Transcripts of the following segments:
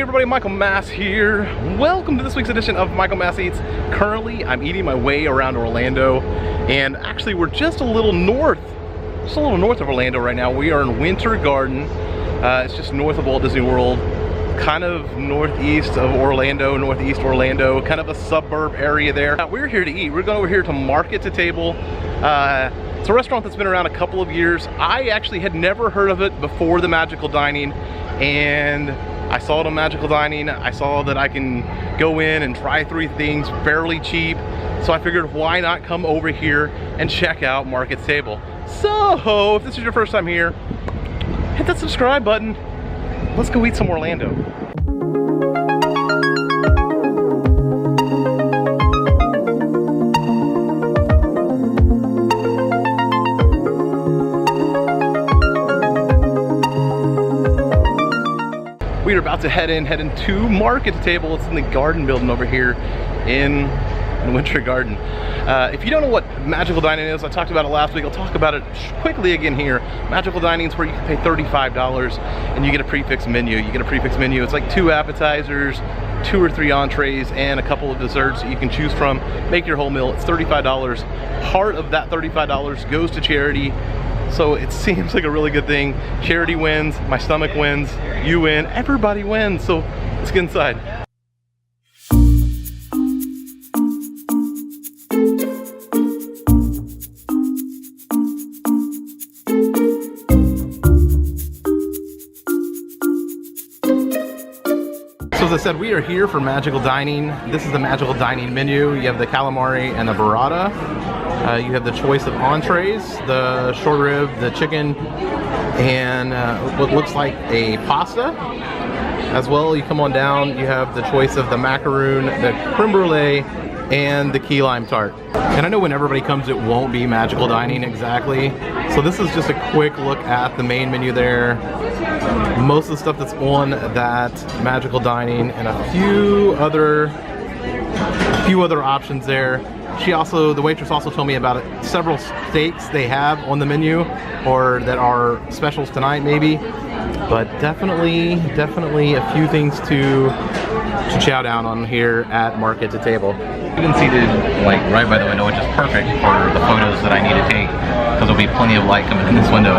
Hey everybody, Michael Mass here. Welcome to this week's edition of Michael Mass Eats. Currently, I'm eating my way around Orlando, and actually we're just a little north of Orlando right now. We are in Winter Garden. It's just north of Walt Disney World, kind of northeast of Orlando, northeast Orlando, kind of a suburb area there. We're here to eat. We're going over here to Market to Table. It's a restaurant that's been around a couple of years. I actually had never heard of it before the Magical Dining, and I saw it on Magical Dining. I saw that I can go in and try 3 things fairly cheap. So I figured, why not come over here and check out Market's Table. So if this is your first time here, hit that subscribe button. Let's go eat some Orlando. We are about to head into Market to Table. It's in the Garden building over here in Winter Garden. If you don't know what Magical Dining is, I talked about it last week. I'll talk about it quickly again here. Magical Dining is where you can pay $35 and you get a prefix menu. It's like 2 appetizers, 2 or 3 entrees, and a couple of desserts that you can choose from. Make your whole meal. It's $35. Part of that $35 goes to charity. So it seems like a really good thing. Charity wins, my stomach wins, you win, everybody wins. So let's get inside. So as I said, we are here for Magical Dining. This is the Magical Dining menu. You have the calamari and the burrata. You have the choice of entrees, the short rib, the chicken, and what looks like a pasta. As well, you come on down, you have the choice of the macaroon, the creme brulee, and the key lime tart. And I know when everybody comes, it won't be Magical Dining exactly. So this is just a quick look at the main menu there. Most of the stuff that's on that Magical Dining, and a few other options there. The waitress also told me about several steaks they have on the menu, or that are specials tonight maybe. But definitely a few things to chow down on here at Market to Table. Even seated like right by the window, which is perfect for the photos that I need to take, because there'll be plenty of light coming in this window.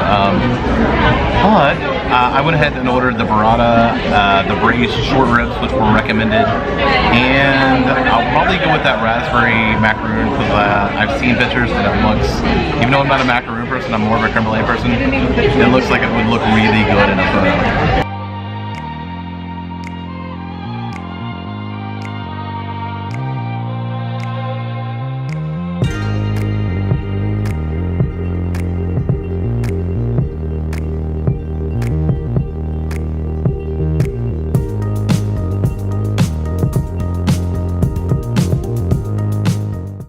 But I went ahead and ordered the burrata, the braised short ribs, which were recommended, and I'll probably go with that raspberry macaroon, because I've seen pictures and it looks, even though I'm not a macaroon person, I'm more of a creme brulee person, it looks like it would look really good in a photo.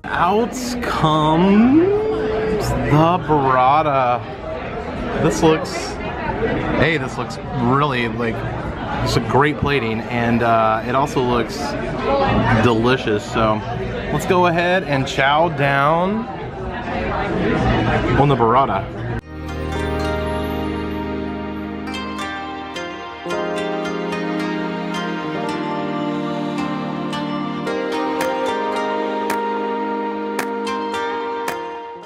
Out comes the burrata. This looks really like, it's a great plating, and it also looks delicious. So let's go ahead and chow down on the burrata.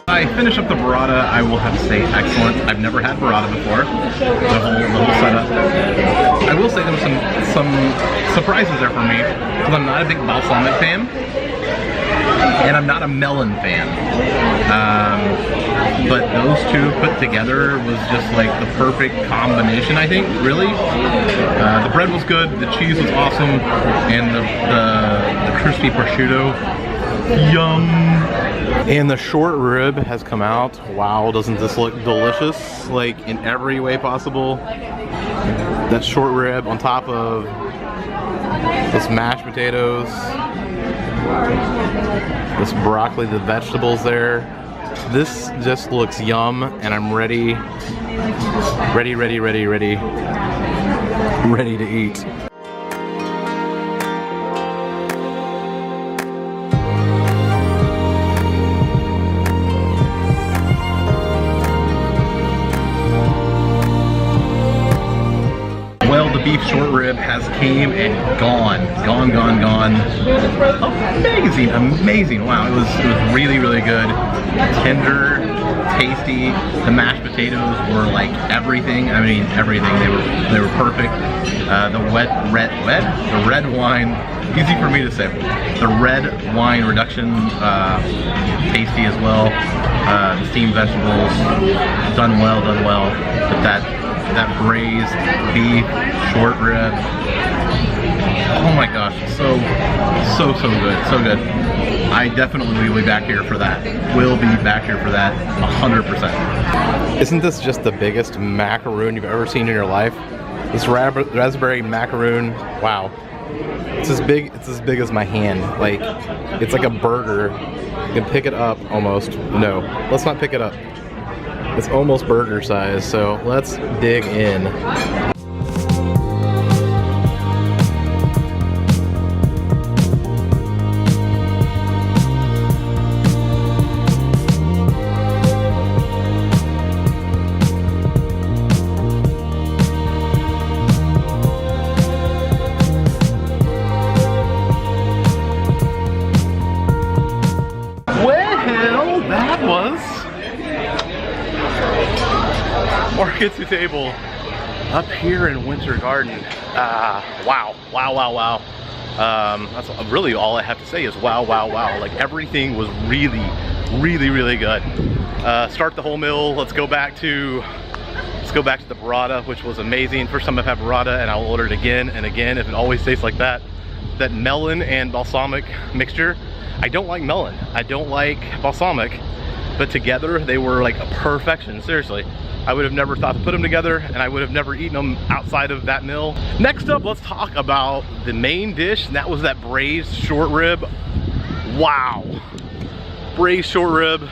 I finish up the burrata, I will have to say excellent. I've never had burrata before, the whole setup. I will say there were some surprises there for me, because I'm not a big balsamic fan, and I'm not a melon fan. But those two put together was just like the perfect combination, I think, really. The bread was good, the cheese was awesome, and the crispy prosciutto, yum. And the short rib has come out. Wow, doesn't this look delicious? Like in every way possible. That short rib on top of this mashed potatoes, this broccoli, the vegetables there. This just looks yum, and I'm ready to eat. well, the beef short rib has came and gone. Amazing, amazing. Wow, it was really, really good. Tender, tasty. The mashed potatoes were like everything. I mean, everything. They were perfect. The red wine, easy for me to say. The red wine reduction, tasty as well. The steamed vegetables, done well. But that braised beef short rib, oh my gosh, so good, so good. I definitely will be back here for that. Will be back here for that 100%. Isn't this just the biggest macaroon you've ever seen in your life? This raspberry macaroon, wow. It's as big as my hand. Like, it's like a burger. You can pick it up almost. No, let's not pick it up. It's almost burger size, so let's dig in. Well, that was Market to Table up here in Winter Garden. Wow. That's really all I have to say is wow. Like, everything was really good. Start the whole meal. Let's go back to the burrata, which was amazing. First time I've had burrata, and I'll order it again and again if it always tastes like that. That melon and balsamic mixture. I don't like melon. I don't like balsamic, but together they were like a perfection. Seriously. I would have never thought to put them together, and I would have never eaten them outside of that meal. Next up, let's talk about the main dish, and that was that braised short rib. Wow. Braised short rib,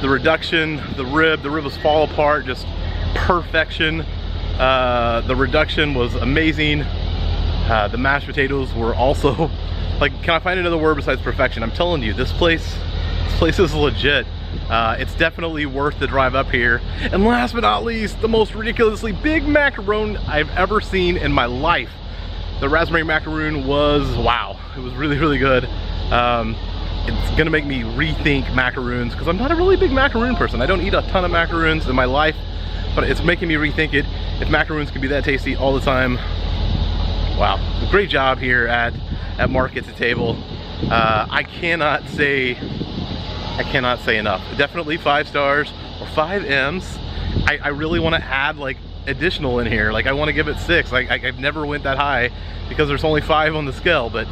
the reduction, the rib was fall apart, just perfection. The reduction was amazing. The mashed potatoes were also, like, can I find another word besides perfection? I'm telling you, this place is legit. It's definitely worth the drive up here. And last but not least, the most ridiculously big macaron I've ever seen in my life. The raspberry macaroon was, wow, it was really good. It's gonna make me rethink macaroons, because I'm not a really big macaroon person. I don't eat a ton of macaroons in my life, but it's making me rethink it. If macaroons can be that tasty all the time, wow. Great job here at Market to Table. I cannot say enough. Definitely 5 stars or 5 M's. I really want to add like additional in here. Like, I want to give it 6. Like, I've never went that high because there's only 5 on the scale, but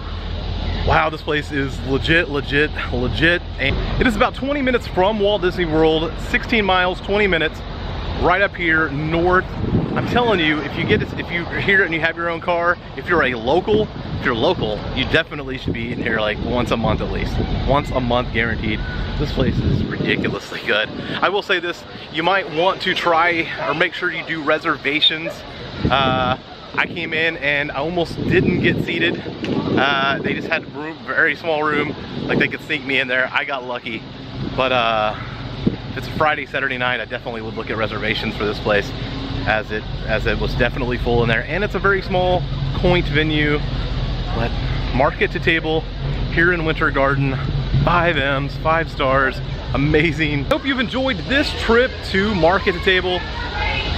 wow, this place is legit. And it is about 20 minutes from Walt Disney World, 16 miles, 20 minutes, right up here north. I'm telling you, if you're here and you have your own car, if you're local, you definitely should be in here like once a month at least. Once a month guaranteed. This place is ridiculously good. I will say this, you might want to try or make sure you do reservations. I came in and I almost didn't get seated. They just had room, very small room, like they could sneak me in there. I got lucky, but if it's a Friday, Saturday night, I definitely would look at reservations for this place, as it was definitely full in there, and it's a very small, quaint venue. But Market to Table here in Winter Garden, 5 M's, 5 stars, amazing. Hope you've enjoyed this trip to Market to Table.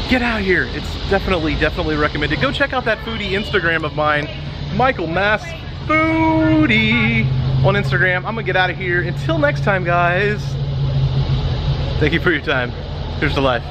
Get out here, it's definitely recommended. Go check out that foodie Instagram of mine, Michael Mass Foodie on Instagram. I'm gonna get out of here. Until next time, guys, thank you for your time. Here's to life.